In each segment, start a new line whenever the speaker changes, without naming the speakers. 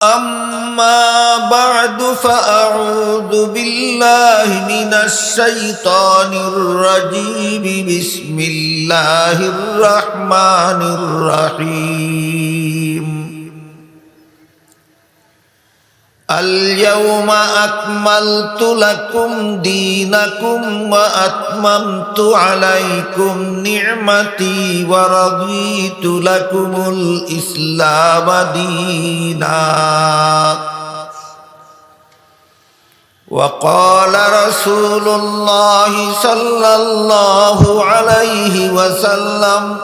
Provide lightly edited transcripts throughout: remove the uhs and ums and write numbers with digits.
أما بعد فأعوذ بالله من الشيطان الرجيم بسم الله الرحمن الرحيم اليوم أكملت لكم دينكم وأتممت عليكم نعمتي ورضيت لكم الإسلام دينا وقال رسول الله صلى الله عليه وسلم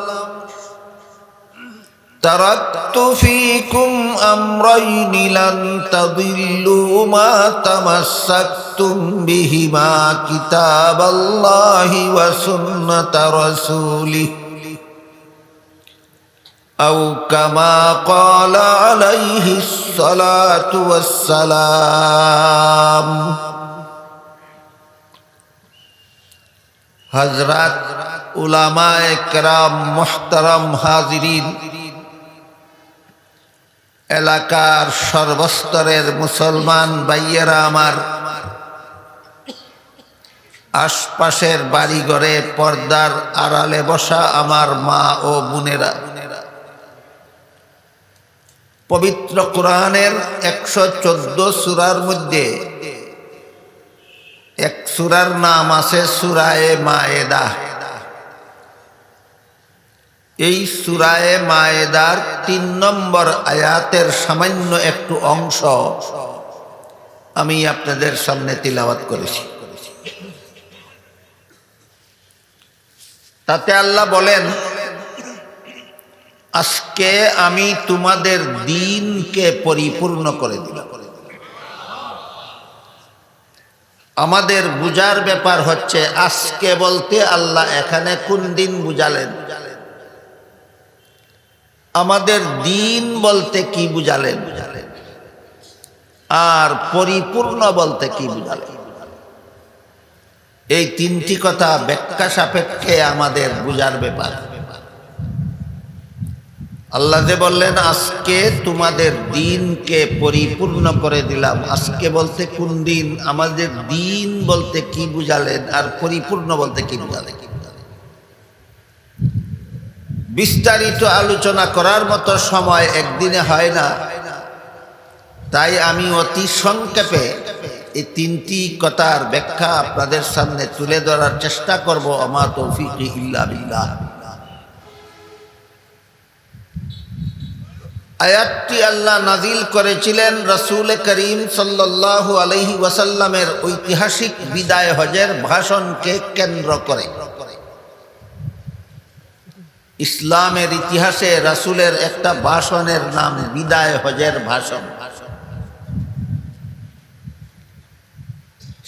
تركت فيكم أمرين لن تضلوا ما تمسكتم بهما كتاب الله وسنة رسوله أو كما قال عليه الصلاة والسلام حضرات علماء کرام محترم حاضرین এলাকার সর্বস্তরের মুসলমান ভাইয়েরা আমার, আশপাশের বাড়িঘরে পর্দার আড়ালে বসা আমার মা ও বোনেরা, পবিত্র কোরআনের 114 সূরার মধ্যে এক সূরার নাম আছে সূরায়ে মায়েদা। এই সূরায়ে মায়েদার 3 নম্বর আয়াতের সামান্য একটু অংশ আমি আপনাদের সামনে তিলাওয়াত করেছি। তাতে আল্লাহ বলেন, আজকে আমি তোমাদের দ্বীনকে পরিপূর্ণ করে দিলাম। আমাদের বুঝার ব্যাপার হচ্ছে, আজকে বলতে আল্লাহ এখানে কোন দিন বুঝালেন, আমাদের দিন বলতে কি বুঝালেন, আর পরিপূর্ণ বলতে কি বুঝালেন। এই 3টি কথা ব্যাখ্যা সাপেক্ষে আমাদের বুঝার ব্যাপার। আল্লাহ যে বললেন আজকে তোমাদের দিনকে পরিপূর্ণ করে দিলাম, আজকে বলতে কোন দিন, আমাদের দিন বলতে কি বুঝালেন, আর পরিপূর্ণ বলতে কি বুঝালেন। বিস্তারিত আলোচনা করার মতো সময় একদিনে হয় না, তাই আমি অতি সংক্ষেপে এই 3টি কথার ব্যাখ্যা আপনাদের সামনে তুলে ধরার চেষ্টা করব। আমা তৌফিকি ইল্লা বিল্লাহ। আয়াতটি আল্লাহ নাজিল করেছিলেন রাসূল করিম সাল্লাল্লাহু আলাইহি ওয়াসাল্লামের ঐতিহাসিক বিদায় হজের ভাষণকে কেন্দ্র করে। ইসলামের ইতিহাসে রাসূলের একটা ভাষণের নাম বিদায় হজের ভাষণ।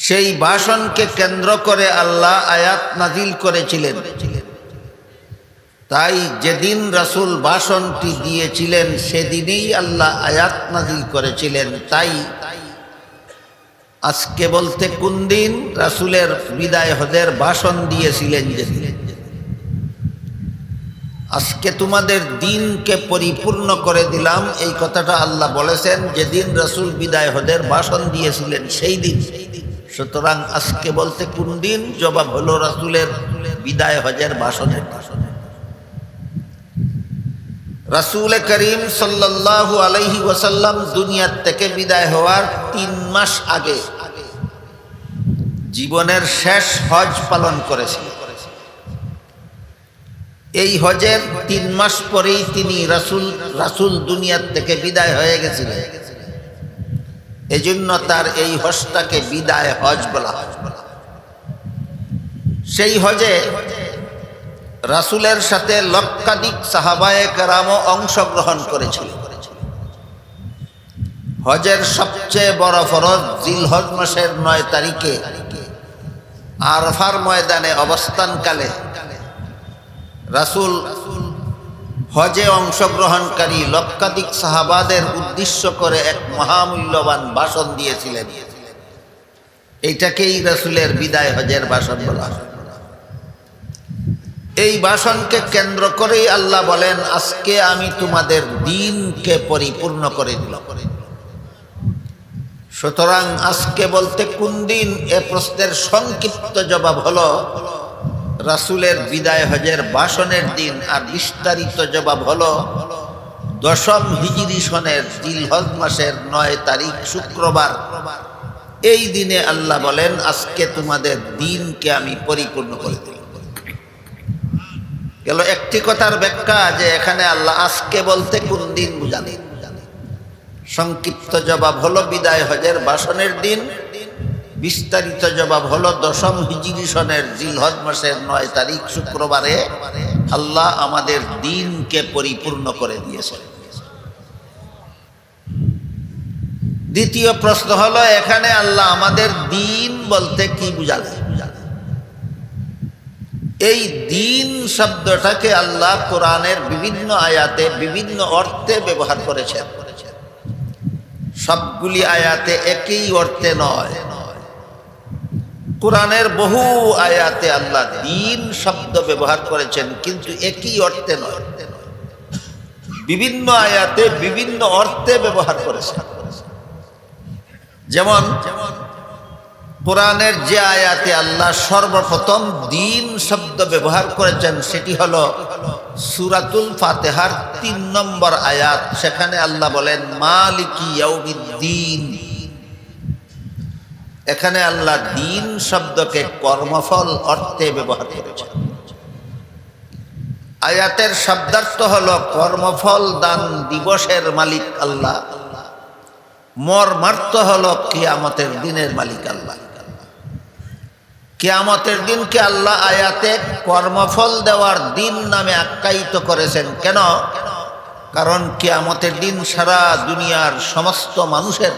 সেই ভাষণকে কেন্দ্র করে আল্লাহ আয়াত নাজিল করেছিলেন। তাই যেদিন রাসূল ভাষণটি দিয়েছিলেন সেদিনই আল্লাহ আয়াত নাজিল করেছিলেন। তাই আজকে বলতে কোন দিন, রাসূলের বিদায় হজের ভাষণ দিয়েছিলেন যেদিন। আজকে তোমাদের দিনকে পরিপূর্ণ করে দিলাম, এই কথাটা আল্লাহ বলেছেন যেদিন রাসূল বিদায় হজের ভাষণ দিয়েছিলেন সেই দিন। সুতরাং আজকে বলতে কোন দিন, জবাব হলো রাসূলের বিদায় হজের ভাষণের। রাসূল করিম সাল্লাল্লাহু আলাইহি ওয়াসাল্লাম দুনিয়া থেকে বিদায় হওয়ার 3 মাস আগে জীবনের শেষ হজ পালন করেছিলেন। এই হজের 3 মাস পরেই তিনি রাসূল দুনিয়া থেকে বিদায় হয়ে গেছিলেন। এজন্য তার এই হজটাকে বিদায় হজ বলা হয়। সেই হজে রাসূলের সাথে লক্ষাধিক সাহাবায়ে কেরামও অংশগ্রহণ করেছিল। হজের সবচেয়ে বড় ফরজ জিলহজ মাসের 9 তারিখে আরাফার ময়দানে অবস্থানকালে রাসূল হজে অংশগ্রহণকারী লক্ষাধিক সাহাবাদের উদ্দেশ্য করে এক মহামূল্যবান ভাষণ দিয়েছিলেন। এইটাকেই রাসূলের বিদায় হজের ভাষণ বলা হয়। এই ভাষণকে কেন্দ্র করেই আল্লাহ বলেন, আজকে আমি তোমাদের দিনকে পরিপূর্ণ করে দিলাম। সুতরাং আজকে বলতে কোন দিন এ প্রশ্নের সংক্ষিপ্ত জবাব হলো রাসূলের বিদায় হজের ভাষণের দিন, আর বিস্তারিত জবাব হলো 10ম হিজরি সনের জিলহজ মাসের 9 তারিখ শুক্রবার। এই দিনে আল্লাহ বলেন, আজকে তোমাদের দিনকে আমি পরিপূর্ণ করে দিলাম। গেল একটি কথার ব্যাখ্যা যে এখানে আল্লাহ আজকে বলতে কোন দিন বুঝালেন। সংক্ষিপ্ত জবাব হলো বিদায় হজের ভাষণের দিন, বিস্তারিত জবাব হলো 10ম হিজরি সনের জিলহজ মাসের 9 তারিখ শুক্রবারে আল্লাহ আমাদের দিনকে পরিপূর্ণ করে দিয়েছেন। দ্বিতীয় প্রশ্ন হলো, এখানে আল্লাহ আমাদের দিন বলতে কি বুঝালেন? এই দিন শব্দটাকে আল্লাহ কোরআনের বিভিন্ন আয়াতে বিভিন্ন অর্থে ব্যবহার করেছেন। সবগুলি আয়াতে একই অর্থে নয়। কোরআনের বহু আয়াতে আল্লাহ দিন শব্দ ব্যবহার করেছেন, কিন্তু একই অর্থে নয়। বিভিন্ন আয়াতে বিভিন্ন অর্থে ব্যবহার করেছেন। যেমন কোরআনের যে আয়াতে আল্লাহ সর্বপ্রথম দিন শব্দ ব্যবহার করেছেন সেটি হলো সূরাতুল ফাতিহার 3 নম্বর আয়াত। সেখানে আল্লাহ বলেন মালিকি ইয়াউমিদ্দিন। এখানে আল্লাহ দিন শব্দকে কর্মফল অর্থে ব্যবহার করেছেন। আয়াতের শব্দার্থ হলো কর্মফল দান দিবসের মালিক আল্লাহ, মর্মার্থ হলো কিয়ামতের দিনের মালিক আল্লাহ। কিয়ামতের দিনকে আল্লাহ আয়াতে কর্মফল দেওয়ার দিন নামে আখ্যায়িত করেছেন। কেন? কারণ কিয়ামতের দিন সারা দুনিয়ার সমস্ত মানুষের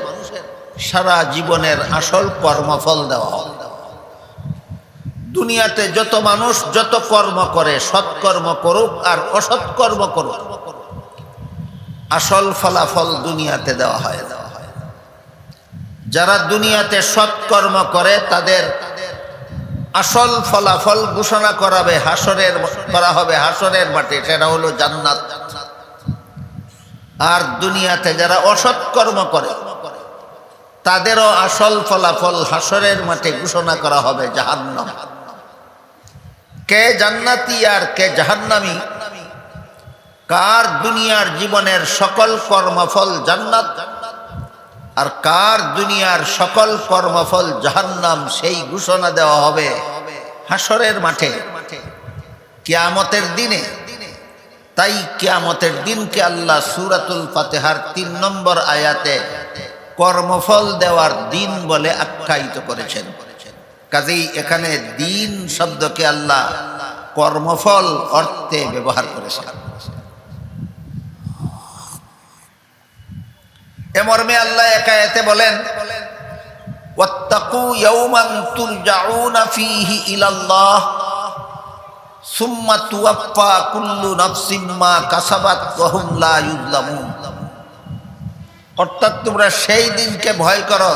সারা জীবনের আসল কর্মফল দেওয়া হবে। দুনিয়াতে যত মানুষ যত কর্ম করে, সৎকর্ম করুক আর অসৎকর্ম করুক, আসল ফলাফল দুনিয়াতে দেওয়া হয়। যারা দুনিয়াতে সৎকর্ম করে তাদের আসল ফলাফল ঘোষণা করা হবে হাসরের মাঠে, সেটা হলো জান্নাত। আর দুনিয়াতে যারা অসৎকর্ম করে তাদেরও আসল ফলাফল হাসরের মাঠে ঘোষণা করা হবে জাহান্নাম। কে জান্নাতি আর কে জাহান্নামী, কার দুনিয়ার জীবনের সকল কর্মফল জান্নাত আর কার দুনিয়ার সকল কর্মফল জাহান্নাম, সেই ঘোষণা দেওয়া হবে হাসরের মাঠে কিয়ামতের দিনে। তাই কিয়ামতের দিনকে আল্লাহ সূরাতুল ফাতিহার 3 নম্বর আয়াতে কর্মফল দেওয়ার দিন বলে আখ্যায়িত করেছেন। কাজেই এখানে দিন শব্দকে আল্লাহ কর্মফল অর্থে ব্যবহার করেছেন। এ মর্মে আল্লাহ এক আয়াতে বলেন ওয়াত্তাকু ইয়াওমান তুরজাউনা ফীহি ইলাল্লাহ সুম্মা তুওয়াফা কুল্লু নাফসিম মা কাসাবাত ওয়া হুম লা ইউযলামুন। অর্থাৎ তোমরা সেই দিনকে ভয় করো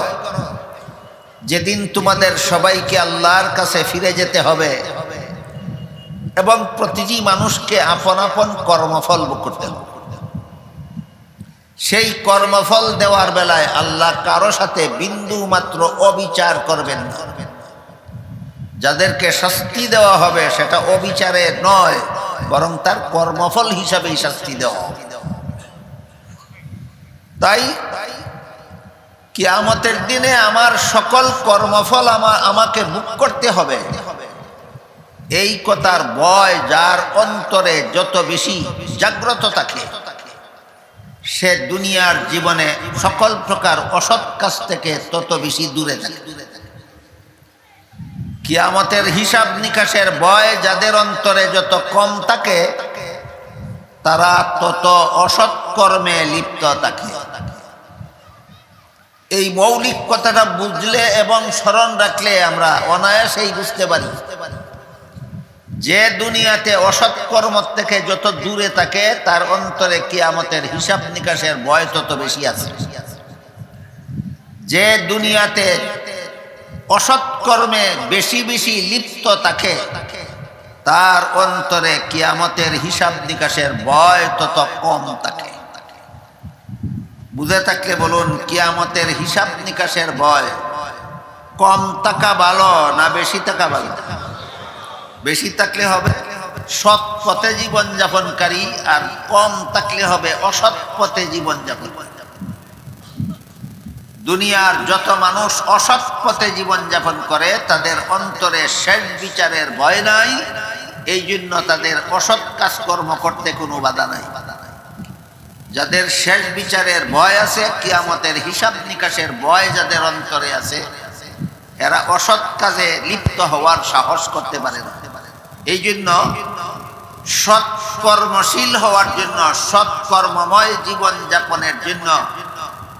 যেদিন তোমাদের সবাইকে আল্লাহর কাছে ফিরে যেতে হবে এবং প্রতিটি মানুষকে আপন আপন কর্মফল ভোগ করতে হবে। সেই কর্মফল দেওয়ার বেলায় আল্লাহ কারো সাথে বিন্দু মাত্র অবিচার করবেন না। যাদেরকে শাস্তি দেওয়া হবে সেটা অবিচারে নয়, বরং তার কর্মফল হিসাবেই শাস্তি দেওয়া হবে। তাই কিয়ামতের দিনে আমার সকল কর্মফল আমাকে ভোগ করতে হবে, এই কথার ভয় যার অন্তরে যত বেশি জাগ্রত থাকে সে দুনিয়ার জীবনে সকল প্রকার অসৎ কাজ থেকে তত বেশি দূরে থাকে। কিয়ামতের হিসাব নিকাশের ভয় যাদের অন্তরে যত কম থাকে তারা তত অসৎ কর্মে লিপ্ত থাকে। এই মৌলিক কথাটা বুঝলে এবং স্মরণ রাখলে আমরা অনায়াসেই বুঝতে পারি যে দুনিয়াতে অসৎ কর্ম থেকে যত দূরে থাকে তার অন্তরে কিয়ামতের হিসাব নিকাশের ভয় তত বেশি আছে। যে দুনিয়াতে অসৎ কর্মে বেশি বেশি লিপ্ত থাকে তার অন্তরে কিয়ামতের হিসাব নিকাশের ভয় তত কম থাকে। বুঝে থাকলে বলুন, কিয়ামতের হিসাব নিকাশের ভয় কম টাকা ভালো না বেশি টাকা ভালো? বেশি থাকলে হবে সৎ পথে জীবনযাপনকারী, আর কম থাকলে হবে অসৎ পথে জীবনযাপন। দুনিয়ার যত মানুষ অসৎ পথে জীবনযাপন করে তাদের অন্তরে শেষ বিচারের ভয় নাই, এই জন্য তাদের অসৎ কাজকর্ম করতে কোনো বাধা নাই। যাদের শেষ বিচারের ভয় আছে, কিয়ামতের হিসাব নিকাশের ভয় যাদের অন্তরে আছে, এরা অসৎ কাজে লিপ্ত হওয়ার সাহস করতে পারে না। এই জন্য সৎ কর্মশীল হওয়ার জন্য, সৎ কর্মময় জীবন যাপনের জন্য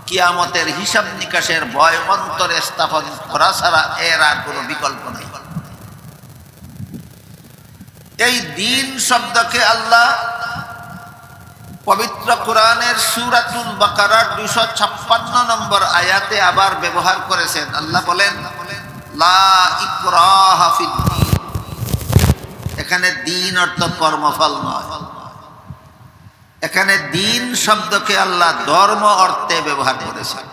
কিয়ামতের হিসাব নিকাশের ভয় অন্তরে স্থাপন করা ছাড়া এর আর কোনো বিকল্প নেই। এই দিন শব্দকে আল্লাহ পবিত্র কোরআনের সূরাতুল বাকারার 256 নম্বর আয়াতে আবার ব্যবহার করেছেন। আল্লাহ বলেন, লা ইকরাহা ফিদ্দীন। এখানে দিন অর্থ কর্মফল নয়, এখানে দিন শব্দকে আল্লাহ ধর্ম অর্থে ব্যবহার করেছেন।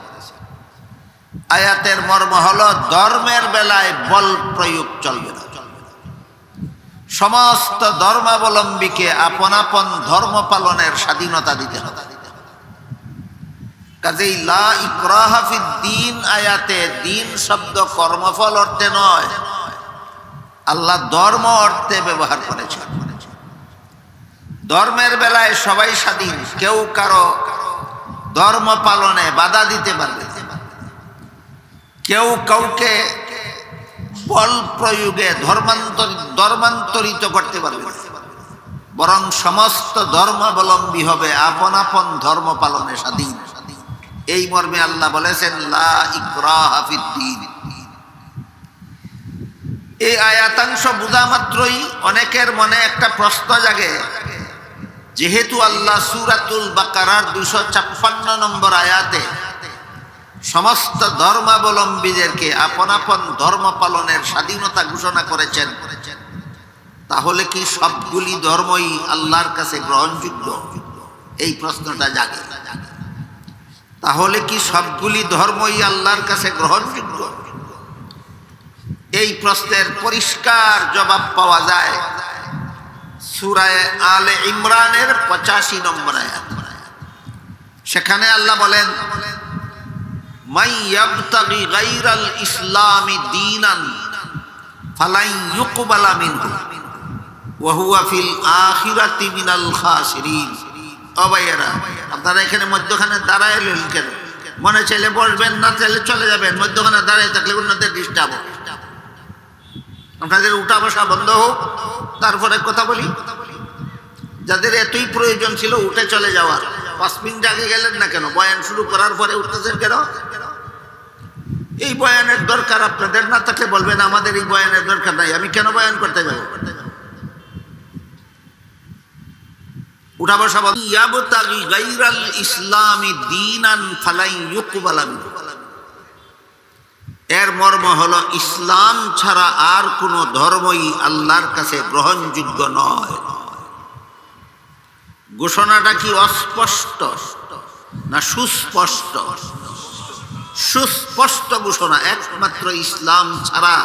আয়াতের মর্ম হলো, ধর্মের বেলায় বল প্রয়োগ চলবে না। সমস্ত ধর্মাবলম্বীকে আপন আপন ধর্ম পালনের স্বাধীনতা দিতে হবে। কাজেই লা ইকরাহা ফিদ্দীন আয়াতে দিন শব্দ কর্মফল অর্থে নয়, আল্লাহ ধর্ম অর্থে ব্যবহার করেছেন। ধর্মের বেলায় সবাই স্বাধীন, কেউ কারো ধর্ম পালনে বাধা দিতে পারবে, কেউ কাউকে বল প্রয়োগে ধর্মান্তরিত করতে পারবে, বরং সমস্ত ধর্মাবলম্বী হবে আপন আপন ধর্ম পালনে স্বাধীন। এই মর্মে আল্লাহ বলেছেন, লা ইকরাহা ফিদ্দীন। এই আয়াতাংশ বোঝা মাত্রই অনেকের মনে একটা প্রশ্ন জাগে, যেহেতু আল্লাহ সূরাতুল বাকারার 256 নম্বর আয়াতে সমস্ত ধর্মাবলম্বীদেরকে আপন আপন ধর্ম পালনের স্বাধীনতা ঘোষণা করেছেন, তাহলে কি সবগুলি ধর্মই আল্লাহর কাছে গ্রহণযোগ্য? এই প্রশ্নটা জাগে। তাহলে কি সবগুলি ধর্মই আল্লাহর কাছে গ্রহণযোগ্য? এই প্রশ্নের পরিষ্কার জবাব পাওয়া যায় সূরা আলে ইমরানের 85 নম্বর আয়াত। সেখানে আল্লাহ বলেন, মাই ইয়াবতাগি গায়রাল ইসলামি দীনান ফালান ইউকবালা মিনহু ওয়া হুয়া ফিল আখিরাতি মিনাল খাসিরিন। ও ভাইয়েরা, আপনারা এখানে মধ্যখানে দাঁড়াইলেন কেন? মনে চাইলে বসবেন, না চাইলে চলে যাবেন। মধ্যখানে দাঁড়িয়ে থাকলে অন্যদের ডিস্টার্ব হবে। আপনাদের উঠা বসা বন্ধ হোক, তারপরে কথা বলি। যাদের এতই প্রয়োজন ছিল উঠে চলে যাওয়ার, 5 মিনিট আগে গেলেন না কেন? বয়ান শুরু করার পরে উঠতেছেন কেন? এই বয়ানের দরকার আপনাদের না থাকলে বলবেন, আমাদের এই বয়ানের দরকার নাই, আমি কেন বয়ান করতে যাব? উঠা বসা বন্ধ। ইয়াবতাগি গায়রাল ইসলামি দীনান ফালান ইউকবালা মিনহু। এর মর্ম হলো, ইসলাম ছাড়া আর কোনো ধর্মই আল্লাহর কাছে গ্রহণযোগ্য নয়। ঘোষণাটা কি অস্পষ্ট না সুস্পষ্ট? সুস্পষ্ট ঘোষণা, একমাত্র ইসলাম ছাড়া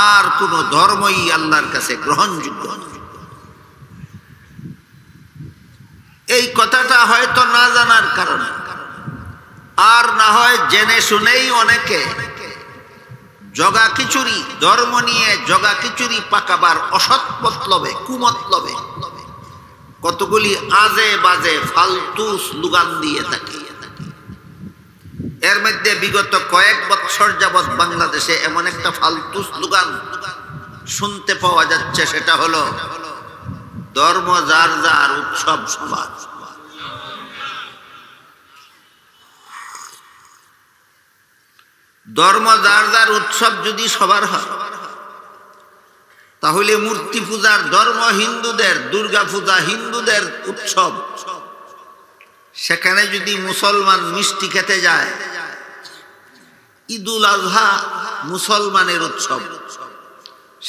আর কোনো ধর্মই আল্লাহর কাছে গ্রহণযোগ্য নয়। এই কথাটা হয়তো না জানার কারণে, আর না হয় জেনে শুনেই অনেকে জগাখিচুড়ি, ধর্ম নিয়ে জগাখিচুড়ি পাকাবার অসৎ মতলবে, কুমতলবে কতগুলি আজে বাজে ফালতু স্লোগান দিয়ে থাকে। এর মধ্যে বিগত কয়েক বছর যাবৎ বাংলাদেশে এমন একটা ফালতু স্লোগান শুনতে পাওয়া যাচ্ছে, সেটা হলো ধর্ম যার যার, উৎসব সবার। ধর্ম যার যার, উৎসব যদি সবার হয়, তাহলে মূর্তি পূজার ধর্ম হিন্দুদের, দুর্গা পূজা হিন্দুদের উৎসব, সেখানে যদি মুসলমান মিষ্টি খেতে যায়, ঈদুল আজহা মুসলমানের উৎসব,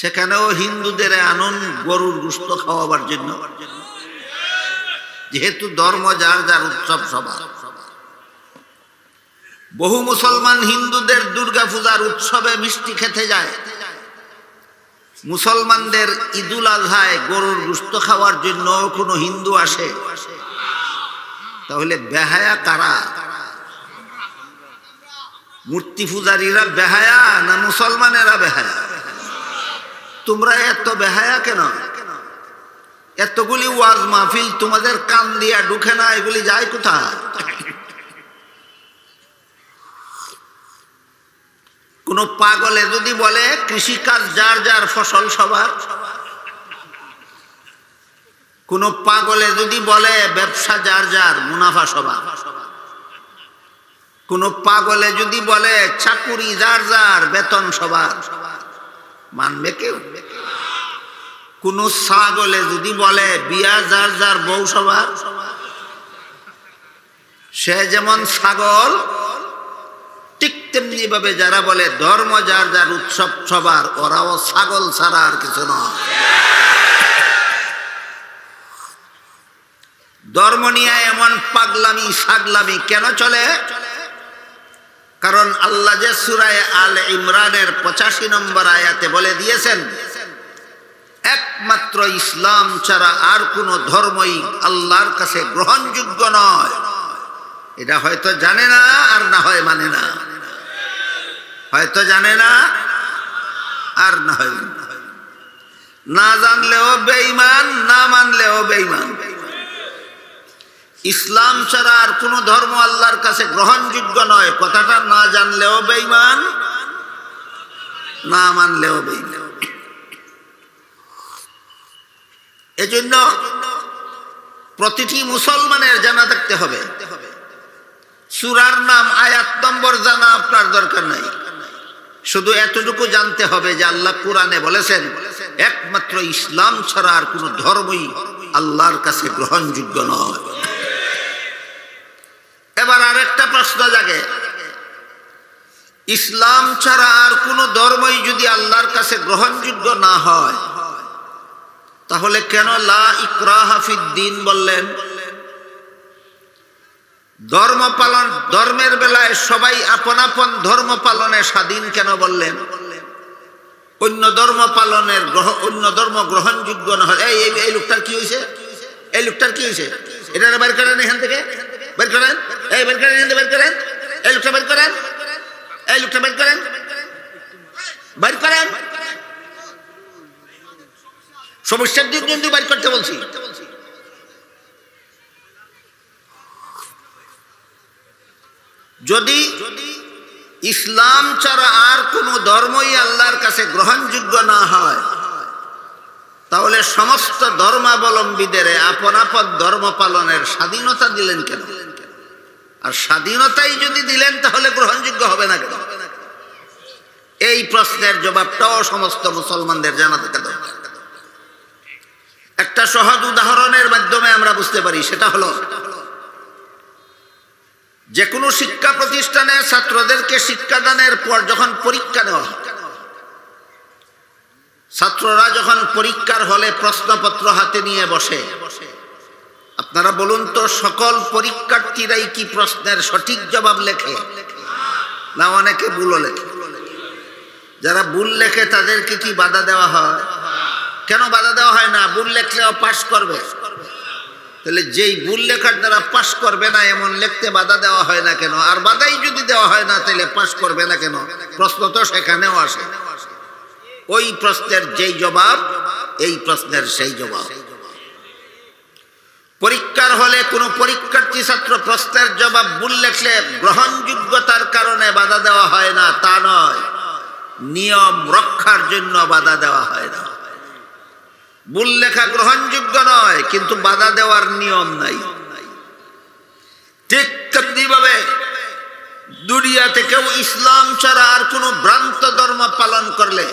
সেখানেও হিন্দুদের আনন গরুর গোশত খাওয়াবার জন্য, যেহেতু ধর্ম যার যার, উৎসব সবার। বহু মুসলমান হিন্দুদের দুর্গা পূজার উৎসবে মিষ্টি খেতে যায়, মুসলমানদের ঈদুল আজহায় গরুর গোশত খাওয়ার জন্য কোনো হিন্দু আসে? তাহলে বেহায়া কারা? মূর্তি পূজারীরা বেহায়া না মুসলমানেরা বেহায়া? তোমরা এত বেহায়া কেন? এতগুলি ওয়াজ মাহফিল তোমাদের কান দিয়া ঢুকে না, এগুলি যায় কোথায়? কোন পাগলে যদি বলে কৃষিকাজ যার যার ফসল সবার, কোন পাগলে যদি বলে ব্যবসা যার যার মুনাফা সবার, কোন পাগলে যদি বলে চাকুরি যার যার বেতন সবার, মানবে কেউ? কোন ছাগলে যদি বলে বিয়া যার যার বউ সবার, সে যেমন ছাগল ঠিক তেমনি ভাবে যারা বলে ধর্ম যার যার উৎসব সবার, ওরাও ছাগল ছাড়া আর কিছু নয়। ধর্ম নিয়ে এমন পাগলামি সাগলামি কেন চলে? কারণ আল্লাহ যে সূরা আল ইমরানের 85 নম্বর আয়াতে বলে দিয়েছেন, একমাত্র ইসলাম ছাড়া আর কোন ধর্মই আল্লাহর কাছে গ্রহণযোগ্য নয়। এটা হয়তো জানে না, আর না হয় মানে না, হয়তো জানে না আর না হয় না জানলেও বেঈমান, না মানলেও বেঈমান। ইসলাম ছাড়া আর কোন ধর্ম আল্লাহর কাছে গ্রহণযোগ্য নয়, কথাটা না জানলেও বেঈমান, না মানলেও বেঈমান। এজন্য প্রতিটি মুসলমানের জানা থাকতে হবে। সূরার নাম আয়াত নম্বর জানা আপনার দরকার নাই, শুধু এতটুকু জানতে হবে যে আল্লাহ কোরআনে বলেছেন একমাত্র ইসলাম ছাড়া আর কোন ধর্মই আল্লাহর কাছে গ্রহণযোগ্য নয়। এবার আরেকটা প্রশ্ন জাগে, ইসলাম ছাড়া আর কোন ধর্মই যদি আল্লাহর কাছে গ্রহণযোগ্য না হয়, তাহলে কেন লা ইকরাহা ফিদ্দীন বললেন? ধর্ম পালন, ধর্মের বেলায় সবাই আপন আপন ধর্ম পালনে স্বাধীন কেন বললেন? অন্য ধর্ম পালনের অন্য ধর্ম গ্রহণযোগ্য না হয়। এই লোকটার কি হয়েছে? এই লোকটার কি হয়েছে? এটা বের করেন এখান থেকে, বের করেন, এই বের করেন, বের করেন, এই লোকটা বের করেন, এই লোকটা বের করেন, বের করেন। সমস্যার দিক কিন্তু বের করতে বলছি। যদি ইসলাম ছাড়া আর কোন ধর্মই আল্লাহর কাছে গ্রহণযোগ্য না হয়, তাহলে সমস্ত ধর্মাবলম্বীদের আপন আপন ধর্ম পালনের স্বাধীনতা দিলেন কেন? আর স্বাধীনতাই যদি দিলেন তাহলে গ্রহণযোগ্য হবে না কেন? এই প্রশ্নের জবাবটাও সমস্ত মুসলমানদের জানা থাকা দরকার। একটা সহজ উদাহরণের মাধ্যমে আমরা বুঝতে পারি, সেটা হলো যে কোনো শিক্ষা প্রতিষ্ঠানে ছাত্রদেরকে শিক্ষাদানের পর যখন পরীক্ষা নেওয়া হয়, ছাত্ররা যখন পরীক্ষার হলে প্রশ্নপত্র হাতে নিয়ে বসে, আপনারা বলুন তো সকল পরীক্ষার্থীরাই কি প্রশ্নের সঠিক জবাব লেখে? না অনেকে ভুলও লেখে। যারা ভুল লেখে তাদেরকে কি বাধা দেওয়া হয়? কেন বাধা দেওয়া হয় না? ভুল লেখলেও পাশ করবে। তাহলে যেই ভুল লেখার দ্বারা পাশ করবে না এমন লিখতে বাধা দেওয়া হয় না কেন? আর বাধাই যদি দেওয়া হয় না তাহলে পাশ করবে না কেন? প্রশ্ন তো সেখানেও আসে। ওই প্রশ্নের যেই জবাব, এই প্রশ্নের সেই জবাব। পরীক্ষার হলে কোনো পরীক্ষার্থী ছাত্র প্রশ্নের জবাব ভুল লেখলে গ্রহণযোগ্যতার কারণে বাধা দেওয়া হয় না, তা নয়, নিয়ম রক্ষার জন্য বাধা দেওয়া হয় না। ভুল লেখা গ্রহণযোগ্য নয়, কিন্তু বাধা দেওয়ার নিয়ম নাই। ঠিক তেমনিভাবে দুনিয়াতে কেউ ইসলাম ছাড়া আর কোনো ভ্রান্ত ধর্ম পালন করলে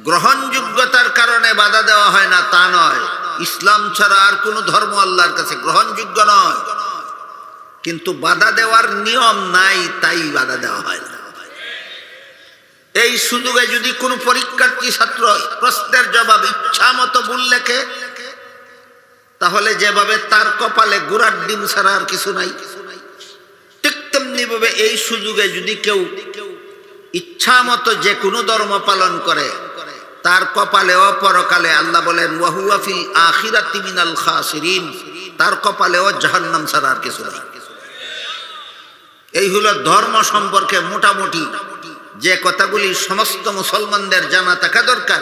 গ্রহণযোগ্যতার কারণে বাধা দেওয়া হয় না, তা নয়, ইসলাম ছাড়া আর কোনো ধর্ম আল্লাহর কাছে গ্রহণযোগ্য নয়, কিন্তু বাধা দেওয়ার নিয়ম নাই, তাই বাধা দেওয়া হয় না। এই সুযোগে যদি কোনো পরীক্ষার্থী ছাত্র প্রশ্নের জবাব ইচ্ছা মতো ভুল লেখে, তাহলে যেভাবে তার কপালে গুড়ার ডিম ছাড়া আর কিছু নাই, ঠিক তেমনি তেমনি ভাবে এই সুযোগে যদি কেউ ইচ্ছা মতো যে কোনো ধর্ম পালন করে তার কপালেও পরকালে আল্লাহ বলেন ওয়াহুয়া ফিল আখিরাতি মিনাল খাসিরিন, তার কপালেও জাহান্নাম ছাড়া আর কিছু নেই। এই হলো ধর্ম সম্পর্কে মোটামুটি যে কথাগুলি সমস্ত মুসলমানদের জানা থাকা দরকার,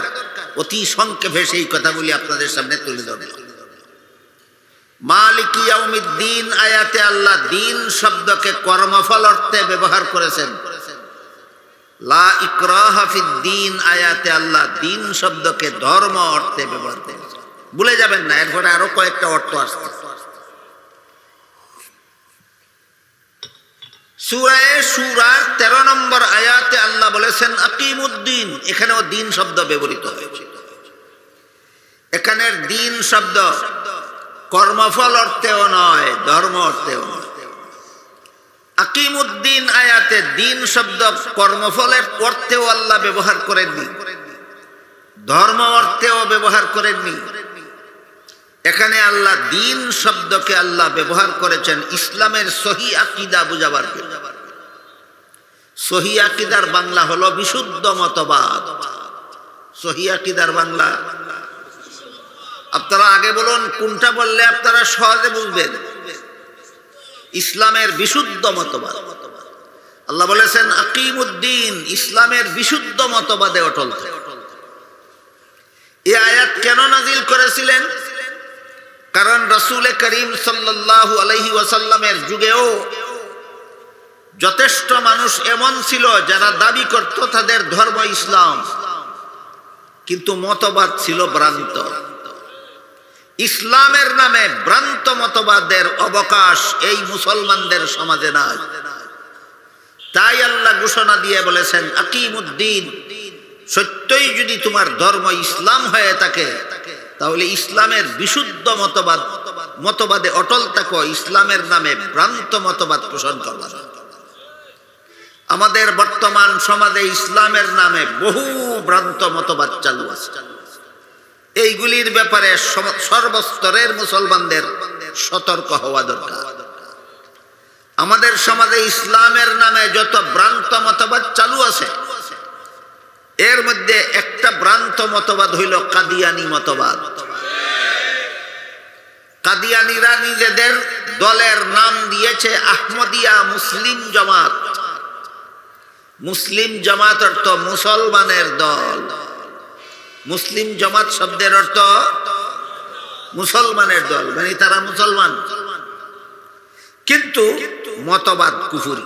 অতি সংক্ষেপে সেই কথাগুলি আপনাদের সামনে তুলে ধরলাম। মালিক ইয়াউমিদ্দিন আয়াতে আল্লাহ দিন শব্দকে কর্মফল অর্থে ব্যবহার করেছেন। লা ইকরাহা ফিদ্দিন আয়াতে আল্লাহ দিন শব্দকে ধর্ম অর্থে ব্যবহার করেছেন। ভুলে যাবেন না, এরপরে আরো কয়েকটা অর্থ আসছে। সূরা সূরা 13 নম্বর আয়াতে আল্লাহ বলেছেন আকিমুদ্দিন, এখানেও দিন শব্দ ব্যবহৃত হয়েছে। এখানের দিন শব্দ কর্মফল অর্থেও নয়, ধর্ম অর্থেও নয়। আকিমুদ্দিন আয়াতে দিন শব্দ কর্মফলের অর্থেও আল্লাহ ব্যবহার করেননি, ধর্ম অর্থেও ব্যবহার করেননি। এখানে আল্লাহ দিন শব্দকে আল্লাহ ব্যবহার করেছেন ইসলামের সহি আকীদা বুঝাবার জন্য। সহি আকীদার বাংলা হলো বিশুদ্ধ মতবাদ। সহি আকীদার বাংলা আপনারা আগে বলুন, কোনটা বললে আপনারা সহজে বুঝবেন? ইসলামের বিশুদ্ধ মতবাদ। আল্লাহ বলেছেন আকিমুদ্দিন, ইসলামের বিশুদ্ধ মতবাদে অটল থাকো। এই আয়াত কেন নাজিল করেছিলেন? কারণ রাসূল করিম সাল্লাল্লাহু আলাইহি ওয়াসাল্লামের যুগেও যথেষ্ট মানুষ এমন ছিল যারা দাবি করত তাদের ধর্ম ইসলাম, কিন্তু মতবাদ ছিল ভ্রান্ত। ইসলামের নামে ভ্রান্ত মতবাদের অবকাশ এই মুসলমানদের সমাজে নাই। তাই আল্লাহ ঘোষণা দিয়ে বলেছেন আকিমুদ্দিন, সত্যই যদি তোমার ধর্ম ইসলাম হয়ে থাকে তাহলে ইসলামের বিশুদ্ধ মতবাদে অটল থাকো, ইসলামের নামে ভ্রান্ত মতবাদ পোষণ করবা না। আমাদের বর্তমান সমাজে ইসলামের নামে বহু ভ্রান্ত মতবাদ চালু আছে। এইগুলির ব্যাপারে সর্বস্তরের মুসলমানদের সতর্ক হওয়া দরকার। আমাদের সমাজে ইসলামের নামে যত ভ্রান্ত মতবাদ চালু আছে, এর মধ্যে একটা ভ্রান্ত মতবাদ হইল কাদিয়ানি মতবাদ। কাদিয়ানিরা নিজেদের দলের নাম দিয়েছে আহমদিয়া মুসলিম জামাত। মুসলিম জামাত অর্থ মুসলমানের দল। মুসলিম জামাত শব্দের অর্থ মুসলমানের দল, মানে তারা মুসলমান, কিন্তু মতবাদ কুফরি।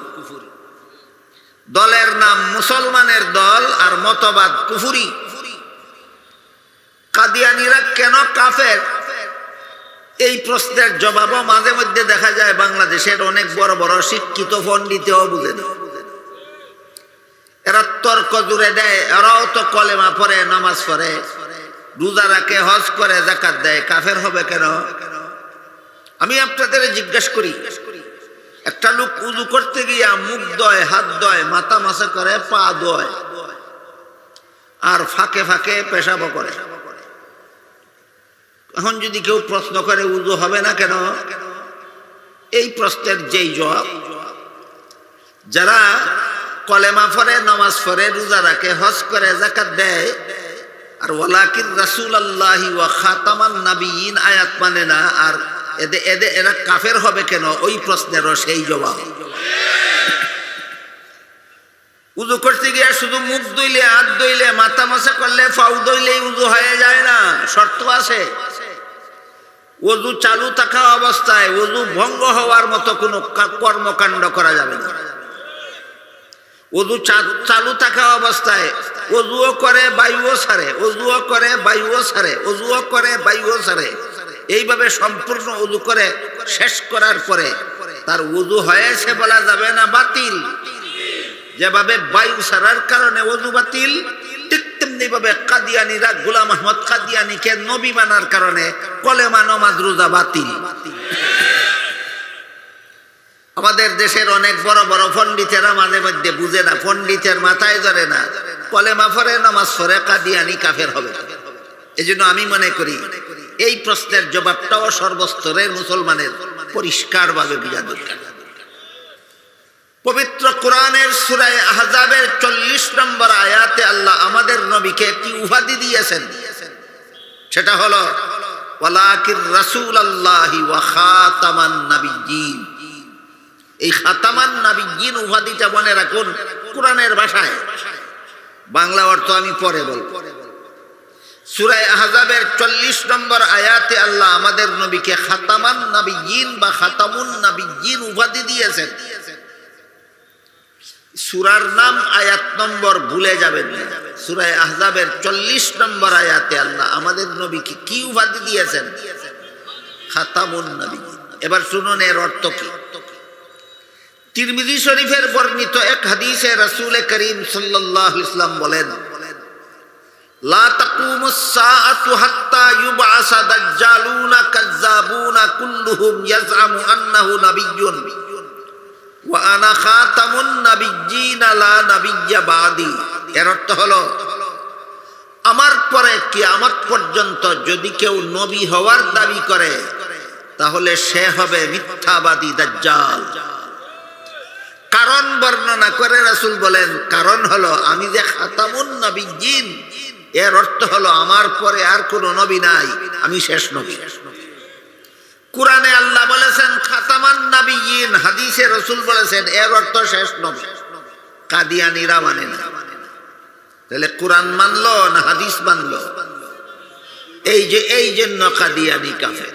দলের নাম মুসলমানের দল আর মতবাদ কুফরি। কাদিয়ানিরা কেন কাফের, এই প্রশ্নের জবাবও মাঝে মধ্যে দেখা যায় বাংলাদেশের অনেক বড় বড় শিক্ষিত পণ্ডিতেও বুঝে না। এরা তর্ক জুড়ে দেয়, এরাও তো কলেমা পড়ে, নামাজ পড়ে, রোজা রাখে, হজ করে, যাকাত দেয়, কাফের হবে কেন? আমি আপনাদের জিজ্ঞেস করি, একটা লোক উযু করতে গিয়া মুখ ধোয়, হাত ধোয়, মাথা মাসা করে, পা ধোয়, আর ফাঁকে ফাঁকে পেশাব করে। এখন যদি কেউ প্রশ্ন করে উযু হবে না কেন, এই প্রশ্নের যেই জবাব, যারা কলেমা পড়ে, নামাজ পড়ে, রোজা রাখে, হজ করে, যাকাত দেয়, আর ওয়ালাকিন রাসূলুল্লাহি ওয়া খাতামান নাবিয়িন আয়াত মানে না, আর এরা কাফের হবে কেন, ওই প্রশ্নেরও সেই জবাব। উযু করতে গিয়ে শুধু মুখ ধুইলে, হাত ধুইলে, মাথা মাসা করলে, পাও ধুইলেই উযু হয়ে যায় না, শর্ত আছে। ওযু চালু থাকা অবস্থায় ওযু ভঙ্গ হওয়ার মতো কোনো কর্মকাণ্ড করা যাবে না। ওযু চালু থাকা অবস্থায় ওযুও করে, বায়ুও ছাড়ে, ওযুও করে, বায়ুও ছাড়ে, ওযুও করে, বায়ুও ছাড়ে, এইভাবে সম্পূর্ণ ওযু করে শেষ করার পরে তার ওযু হয়েছে বলা যাবে না, বাতিল। যেভাবে বায়ু ছাড়ার কারণে ওযু বাতিল, ঠিক তেমনি ভাবে কাদিয়ানিরা গোলাম আহমদ কাদিয়ানিকে নবী মানার কারণে কলেমা, নামাজ, রোজা বাতিল। আমাদের দেশের অনেক বড় বড় পণ্ডিতেরা মাঝে মধ্যে বুঝে না, পণ্ডিতের মাথায় ধরে না, কলেমা পড়ে, নামাজ পড়ে, কাদিয়ানি কাফের হবে। এজন্য আমি মনে করি এই প্রশ্নের জবাবটাও সর্বস্তরের মুসলমানের পরিষ্কারভাবে বোঝা দরকার। পবিত্র কোরআনের সূরা আহজাবের 40 নম্বর আয়াতে আল্লাহ আমাদের নবীকে একটি উপাধি দিয়েছেন, সেটা হলো ওয়ালাকির রাসূলুল্লাহি ওয়া খাতামান নাবিয়্যিন। এই খাতামান নাবিয়্যিন উপাধিটা মনে রাখুন কোরআনের ভাষায়, বাংলা অর্থ আমি পরে বলবো। সূরা আহজাবের 40 নম্বর আয়াতে আল্লাহ আমাদের নবীকে খাতামান নাবিয়্যিন বা খাতামুন নাবিয়্যিন উপাধি দিয়েছেন। সূরার নাম আয়াত নম্বর ভুলে যাবেন না। সূরা আহজাবের 40 নম্বর আয়াতে আল্লাহ আমাদের নবীকে কি উপাধি দিয়েছেন? খাতামুন নাবিয়্যিন। এবার শুনুন এর অর্থ কি। তিরমিজি শরীফের বর্ণিত এক হাদিসে রাসূল করিম সাল্লাল্লাহু আলাইহি ওয়াসাল্লাম বলেন, লা তাকুমুস সাআতু হাত্তা ইউবআসা দাজ্জালুনা কাযযাবুনা কুল্লুহুম ইয়াজআমু আন্নাহু নাবিয়্যুন ওয়া আনা খাতামুন নাবিয়্যিনা লা নাবিয়্যা বাদি। এর অর্থ হলো, আমার পরে কিয়ামত পর্যন্ত যদি কেউ নবী হওয়ার দাবি করে তাহলে সে হবে মিথ্যাবাদী দাজ্জাল। কারণ বর্ণনা করে রাসূল বলেন, কারণ হলো আমি যে খাতামুন নাবিয়্যিন, এর অর্থ হলো আমার পরে আর কোনো নবী নাই, আমি শেষ নবী। কোরআনে আল্লাহ বলেছেন খাতামান নাবিয়্যিন, হাদিসে রাসূল বলেছেন এর অর্থ শেষ নবী। কাদিয়ানীরা মানে না। তাহলে কোরআন মানলো না হাদিস মানলো? এই জন্য কাদিয়ানী কাফের।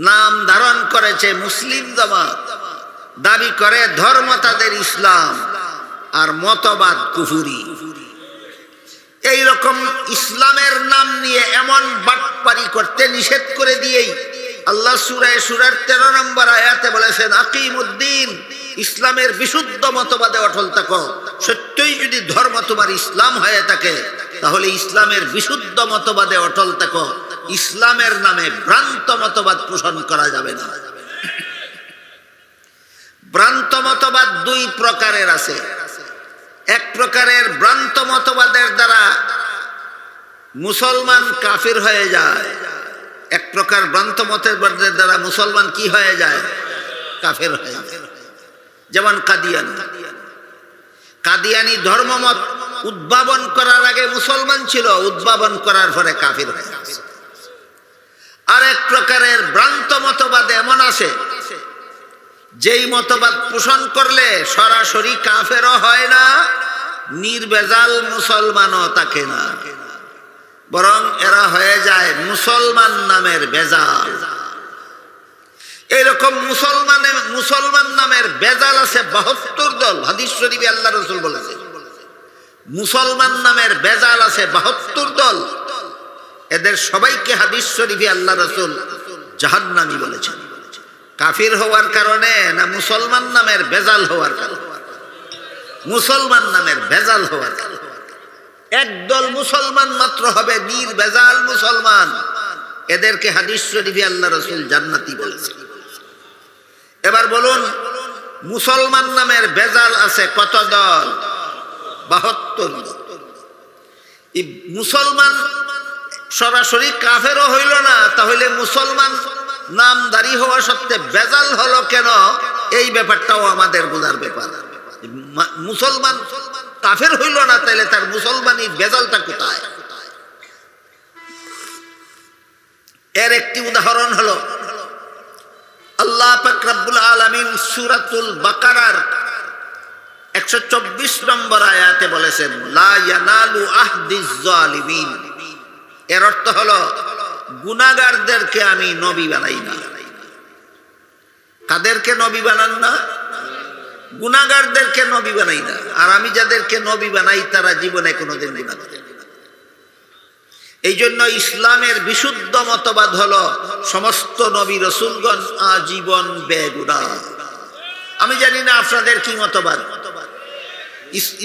নাম ধারণ করেছে মুসলিম জামাত, দাবি করে ধর্ম তাদের ইসলাম, আর মতবাদ কুফরি। এই রকম ইসলামের নাম নিয়ে এমন বাটপারি করতে নিষেধ করে দিয়েই আল্লাহ সূরায়ে সূরার 13 নম্বর আয়াতে বলেছেন, আকিমুদ্দিন, ইসলামের বিশুদ্ধ মতবাদে অটল থাকো। সত্যই যদি ধর্ম তোমার ইসলাম হয়ে থাকে তাহলে ইসলামের বিশুদ্ধ মতবাদে অটল থাকো। ইসলামের নামে ভ্রান্ত মতবাদ পোষণ করা যাবে না। ভ্রান্ত মতবাদ দুই প্রকারের আছে। এক প্রকারের ভ্রান্ত মতবাদের দ্বারা মুসলমান কাফির হয়ে যায়, এক প্রকার ভ্রান্ত মতবাদের দ্বারা মুসলমান কি হয়ে যায়? কাফির হয়ে যায়। যেমন কাদিয়ানী ধর্মমত উদ্ভাবন করার আগে মুসলমান ছিল, উদ্ভাবন করার পরে কাফির হয়ে গেছে। আর এক প্রকারের ভ্রান্ত মতবাদ এমন আছে যেই মতবাদ পোষণ করলে সরাসরি কাফেরও হয় না, নির্ভেজাল মুসলমানও থাকে না, বরং এরা হয়ে যায় মুসলমান নামের ভেজাল। এইরকম মুসলমান নামের ভেজাল আছে 72 দল। হাদিস শরীফে আল্লাহ রাসূল বলেছেন মুসলমান নামের ভেজাল আছে 72 দল। এদের সবাইকে হাদিস শরীফে আল্লাহ রাসূল জাহান্নামী বলেছেন। কাফির হওয়ার কারণে না মুসলমান নামের ভেজাল হওয়ার কারণে? মুসলমান নামের ভেজাল হওয়ার কারণে। একদল মুসলমান মাত্র হবে নির্ভেজাল মুসলমান, এদেরকে হাদিস শরীফে আল্লাহ রাসূল জান্নাতি বলেছেন। এবার বলুন, মুসলমান নামের ভেজাল আছে কত দল? 72 দল। এই মুসলমান সরাসরি কাফেরও হইল না, তাহলে মুসলমান নামদারি হওয়া সত্ত্বে ভেজাল হলো কেন? এই ব্যাপারটাও আমাদের বোঝার ব্যাপার। মুসলমান কাফের হইল না, তাহলে তার মুসলমানি ভেজালটা কোথায়? এর একটি উদাহরণ হলো আল্লাহ পাক রব্বুল আলামিন সূরাতুল বাকারার 124 নম্বর আয়াতে বলেছেন, লা ইয়ানালু আহদিজ জালিমিন। এর অর্থ হলো গুনাহগারদেরকে আমি নবী বানাই না। কাদেরকে নবী বানান না? গুনাহগারদেরকে নবী বানাই না। আর আমি যাদেরকে নবী বানাই তারা জীবনে কোনোদিন গুনাহ করে না। এই জন্য ইসলামের বিশুদ্ধ মতবাদ হলো সমস্ত নবী রাসূলগণ আজীবন বেগুনাহ। আমি জানি না আপনাদের কি মতবাদ।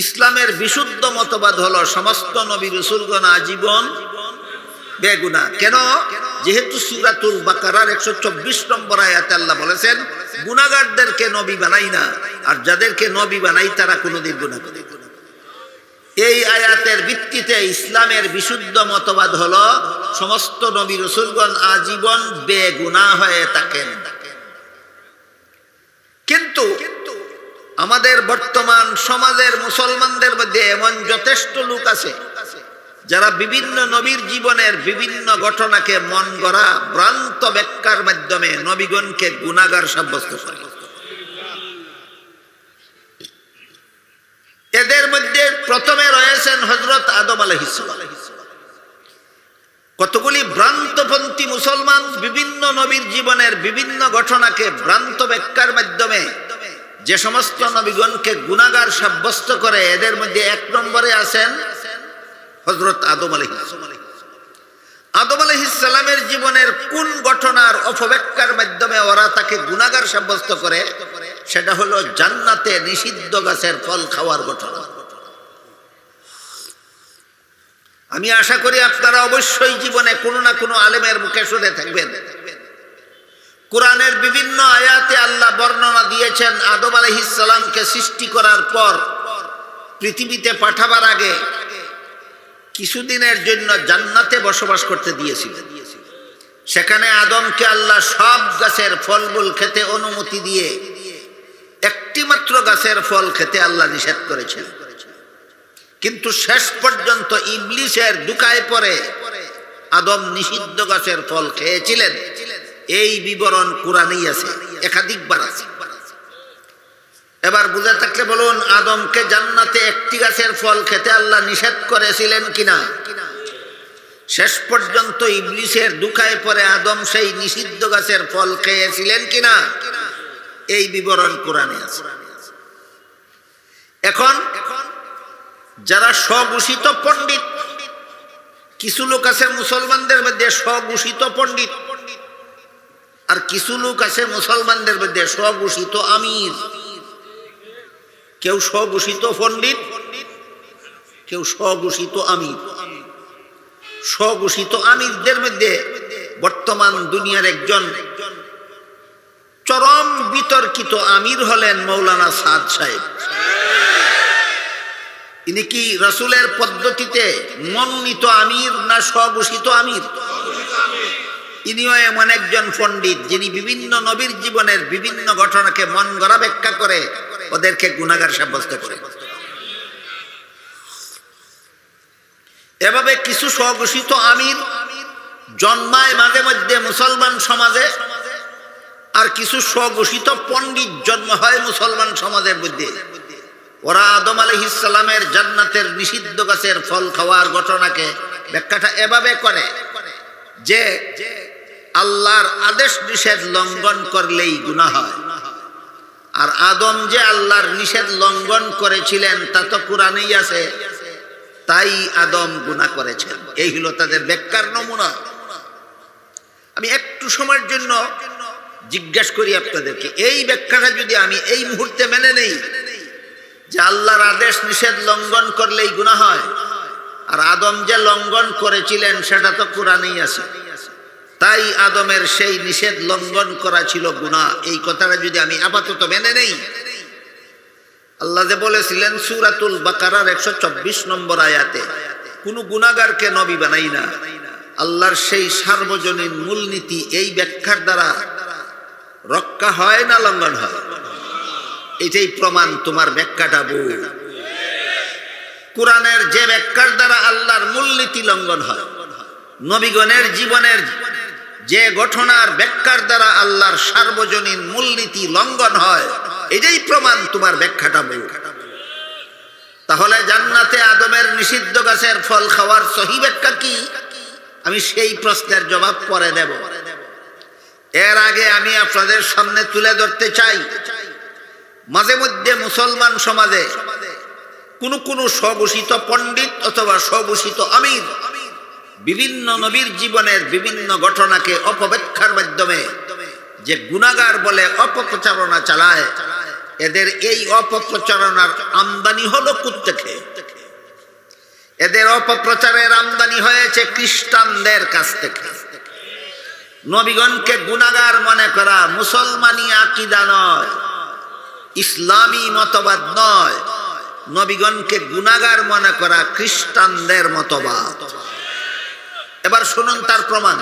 ইসলামের বিশুদ্ধ মতবাদ হলো সমস্ত নবী রাসূলগণ আজীবন বেগুনাহ। কেন? যেহেতু সূরাতুল বাকারার 124 নম্বর আয়াতে আল্লাহ বলেছেন গুনাহগারদেরকে নবী বানাই না, আর যাদেরকে নবী বানাই তারা কোনোদিন গুনাহ করে না। এই আয়াতের ভিত্তিতে ইসলামের বিশুদ্ধ মতবাদ হলো সমস্ত নবী রাসূলগণ আজীবন বেগুনাহ হয়ে থাকেন। কিন্তু আমাদের বর্তমান সমাজের মুসলমানদের মধ্যে এমন যথেষ্ট লোক আছে যারা বিভিন্ন নবীর জীবনের বিভিন্ন ঘটনাকে মন গড়া ভ্রান্ত ব্যাখ্যার মাধ্যমে নবীগণকে গুনাহগার সাব্যস্ত করে। এদের মধ্যে প্রথমে রয়েছেন হযরত আদম আলাইহিস সালাম। কতগুলি ভ্রান্তপন্থী মুসলমান বিভিন্ন নবীর জীবনের বিভিন্ন ঘটনাকে ভ্রান্ত ব্যাখ্যার মাধ্যমে যে সমস্ত নবীগণকে গুনাহগার সাব্যস্ত করে, এদের মধ্যে এক নম্বরে আছেন হযরত আদম আলাইহিস সালাম। আদম আলাইহিস সালামের জীবনের কোন ঘটনার অপব্যাখ্যার মাধ্যমে ওরা তাকে গুনাহগার সাব্যস্ত করে? সেটা হলো জান্নাতে নিষিদ্ধ গাছের ফল খাওয়ার ঘটনা। আমি আশা করি আপনারা অবশ্যই জীবনে কোনো না কোনো আলেমের মুখে শুনে থাকবেন। কোরআনের বিভিন্ন আয়াতে আল্লাহ বর্ণনা দিয়েছেন আদম আলাইহিস সালামকে সৃষ্টি করার পর পৃথিবীতে পাঠাবার আগে কিছুদিনের জন্য জান্নাতে বসবাস করতে দিয়েছিলেন। সেখানে আদমকে আল্লাহ সব গাছের ফলমূল খেতে অনুমতি দিয়ে একটি মাত্র গাছের ফল খেতে আল্লাহ নিষেধ করেছেন। কিন্তু শেষ পর্যন্ত ইবলিসের ধোঁকায় পড়ে আদম নিষিদ্ধ গাছের ফল খেয়েছিলেন, এই বিবরণ কোরআনেই আছে, একাধিকবার আছে। এবার বুঝে থাকলে বলুন, আদমকে জান্নাতে একটি গাছের ফল খেতে আল্লাহ নিষেধ করেছিলেন কিনা? শেষ পর্যন্ত ইবলিসের ধোঁকায় পড়ে আদম সেই নিষিদ্ধ গাছের ফল খেয়েছিলেন কিনা? এই বিবরণ কোরআনে আছে। এখন যারা স্বঘোষিত পণ্ডিত, কিছু লোক আছে মুসলমানদের মধ্যে স্বঘোষিত পণ্ডিত, আর কিছু লোক আছে মুসলমানদের মধ্যে স্বঘোষিত আমির। কেউ স্বঘোষিত পণ্ডিত, কেউ স্বঘোষিত আমির। স্বঘোষিত আমিরদের মধ্যে বর্তমান দুনিয়ার একজন চরম বিতর্কিত আমির হলেন মৌলানা সাদ সাহেব। ইনি কি রাসূলের পদ্ধতিতে মনোনীত আমির না স্বঘোষিত আমির? ইনিও এমন একজন পণ্ডিত যিনি বিভিন্ন নবীর জীবনের বিভিন্ন ঘটনাকে মন গড়া ব্যাখ্যা করে ওদেরকে গুনাহগার সাব্যস্ত করে। এভাবে কিছু স্বঘোষিত আমির জন্মায় মাঝে মধ্যে মুসলমান সমাজে, আর কিছু স্বঘোষিত পণ্ডিত জন্ম হয় মুসলমান সমাজের মধ্যে। ওরা আদম আলাইহিস সালামের জান্নাতের নিষিদ্ধ গাছের ফল খাওয়ার ঘটনাকে ব্যাখ্যাটা এভাবে করে যে আল্লাহর আদেশ নিষেধ লঙ্ঘন করলেই গুনাহ হয়, আর আদম যে আল্লাহর নিষেধ লঙ্ঘন করেছিলেন তা তো কোরআনেই আছে, তাই আদম গুনাহ করেছেন। এই হলো তাদের ব্যাখ্যার নমুনা। আমি একটু সময়ের জন্য জিজ্ঞাসা করি আপনাদেরকে, এই ব্যাখ্যাটা যদি আমি এই মুহূর্তে মেনে নেই যে আল্লাহর আদেশ নিষেধ লঙ্ঘন করলেই গুনাহ হয়, আর আদম যে লঙ্ঘন করেছিলেন সেটা তো কোরআনেই আছে, তাই আদমের সেই নিষেধ লঙ্ঘন করা ছিল গুনাহ, এই কথাটা যদি আমি আপাতত মেনে নেই, আল্লাহ যে বলেছিলেন সূরাতুল বাকারার 124 নম্বর আয়াতে, কোন গুনাহগারকে নবী বানাই না, আল্লাহর সেই সার্বজনীন মূলনীতি এই ব্যাখ্যার দ্বারা রক্ষা হয় না লঙ্ঘন হয়? এটাই প্রমাণ তোমার ব্যাখ্যাটা ভুল। কোরআনের যে ব্যাখ্যার দ্বারা আল্লাহর মূলনীতি লঙ্ঘন হয়, নবীগণের জীবনের যে ঘটনার ব্যাখ্যার দ্বারা আল্লাহর সার্বজনীন মূলনীতি লঙ্ঘন হয়, এটাই প্রমাণ তোমার ব্যাখ্যাটা ভুল। তাহলে জান্নাতে আদমের নিষিদ্ধ গাছের ফল খাওয়ার সহি ব্যাখ্যা কি? আমি সেই প্রশ্নের জবাব পরে দেব। এর আগে আমি আপনাদের সামনে তুলে ধরতে চাই, মাঝে মধ্যে মুসলমান সমাজে কোন স্বঘোষিত পণ্ডিত অথবা স্বঘোষিত আমির বিভিন্ন নবীর জীবনের বিভিন্ন ঘটনাকে অপব্যাখ্যার মাধ্যমে যে গুনাহগার বলে অপপ্রচারণা চালায়, এদের এই অপপ্রচারণার আমদানি হলো কোত্থেকে? এদের অপপ্রচারের আমদানি হয়েছে খ্রিস্টানদের কাছ থেকে। নবীগণকে গুনাহগার মনে করা মুসলমানি আকীদা নয়, ইসলামী মতবাদ নয়, নবীগণকে গুনাহগার মনে করা খ্রিস্টানদের মতবাদ। এবার শুনুন তার প্রমাণ।